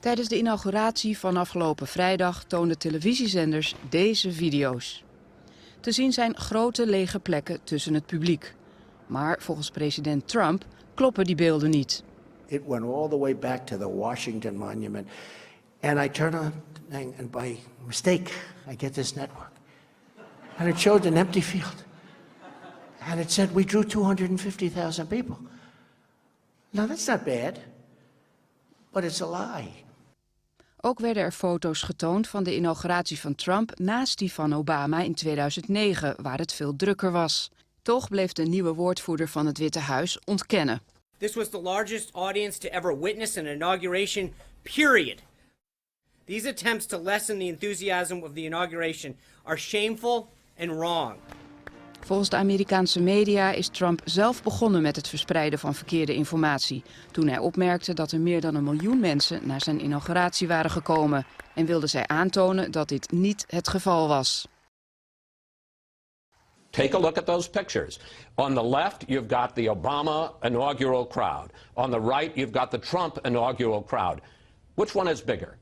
Tijdens de inauguratie van afgelopen vrijdag toonden televisiezenders deze video's. Te zien zijn grote lege plekken tussen het publiek. Maar volgens president Trump kloppen die beelden niet. It went all the way back to the Washington Monument. And I turn on the thing, and by mistake, I get this network. And it showed an empty field. And it said we drew 250,000 people. Now that's not bad, but it's a lie. Ook werden er foto's getoond van de inauguratie van Trump naast die van Obama in 2009, waar het veel drukker was. Toch bleef de nieuwe woordvoerder van het Witte Huis ontkennen. This was the largest audience to ever witness an inauguration, period. These attempts to lessen the enthusiasm of the inauguration are shameful and wrong. Volgens de Amerikaanse media is Trump zelf begonnen met het verspreiden van verkeerde informatie, toen hij opmerkte dat er meer dan 1 miljoen mensen naar zijn inauguratie waren gekomen en wilde zij aantonen dat dit niet het geval was. Take a look at those pictures. On the left, you've got the Obama inaugural crowd. On the right, you've got the Trump inaugural crowd. Which one is bigger?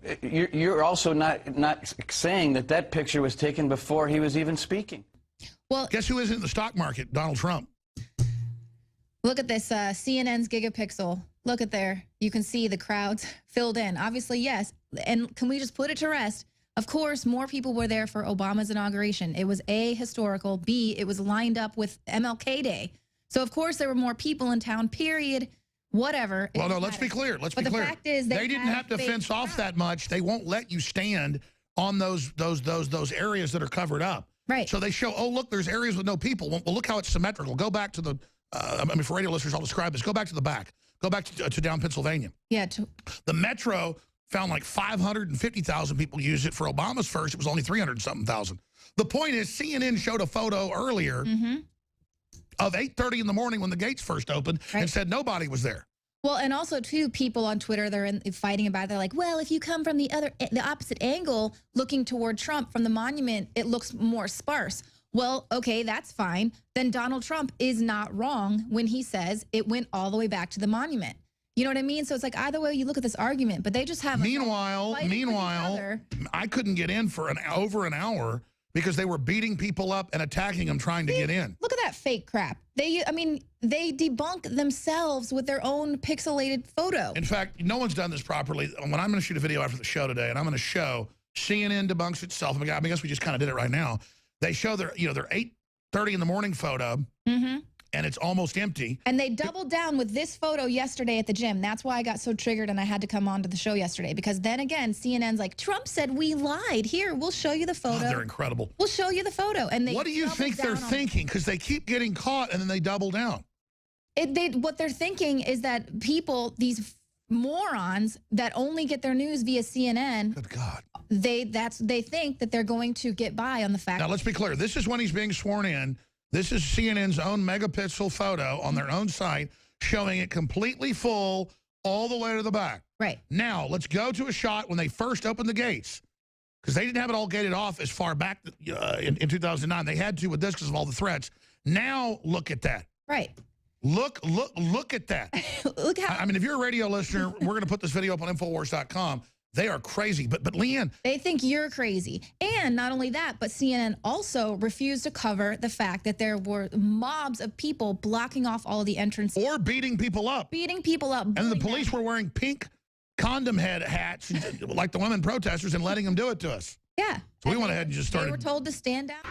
You're also not saying that picture was taken before he was even speaking. Well, guess who isn't in the stock market? Donald Trump. Look at this CNN's gigapixel. Look at there. You can see the crowds filled in. Obviously, yes. And can we just put it to rest? Of course, more people were there for Obama's inauguration. It was A, historical. B, it was lined up with MLK Day. So, of course, there were more people in town, period. Whatever. Well, no, let's be clear. Let's be clear. The fact is they didn't have to fence off that much. They won't let you stand on those areas that are covered up. Right. So they show, oh, look, there's areas with no people. Well, look how it's symmetrical. Go back to the, I mean, for radio listeners, I'll describe this. Go back to the back. Go back to down Pennsylvania. Yeah. The Metro found like 550,000 people use it. For Obama's first, it was only 300-something thousand. The point is, CNN showed a photo earlier of 8:30 in the morning when the gates first opened and said nobody was there. Well, and also, too, people on Twitter, they're fighting about it. They're like, well, if you come from the opposite angle, looking toward Trump from the monument, it looks more sparse. Well, okay, that's fine. Then Donald Trump is not wrong when he says it went all the way back to the monument. You know what I mean? So it's like either way you look at this argument, but they just have. Meanwhile, I couldn't get in for over an hour because they were beating people up and attacking them trying to get in. Look at that fake crap. They debunk themselves with their own pixelated photo. In fact, no one's done this properly. When I'm going to shoot a video after the show today, and I'm going to show CNN debunks itself. I guess we just kind of did it right now. They show their 8:30 in the morning photo, and it's almost empty. And they doubled down with this photo yesterday at the gym. That's why I got so triggered and I had to come on to the show yesterday. Because then again, CNN's like, Trump said we lied. Here, we'll show you the photo. God, they're incredible. We'll show you the photo. And they what do you think they're thinking? Because they keep getting caught and then they double down. What they're thinking is that people, these morons that only get their news via CNN. Good God. They think that they're going to get by on the fact. Now, let's be clear. This is when he's being sworn in. This is CNN's own megapixel photo on their own site showing it completely full all the way to the back. Right. Now, let's go to a shot when they first opened the gates because they didn't have it all gated off as far back in 2009. They had to with this because of all the threats. Now, look at that. Right. Look at that. Look how. I mean, if you're a radio listener, we're going to put this video up on Infowars.com. They are crazy. But Leanne. They think you're crazy. And not only that, but CNN also refused to cover the fact that there were mobs of people blocking off all of the entrances. Or beating people up. Beating people up. And the police were wearing pink condom head hats like the women protesters and letting them do it to us. Yeah. So we went ahead and just started. They were told to stand down.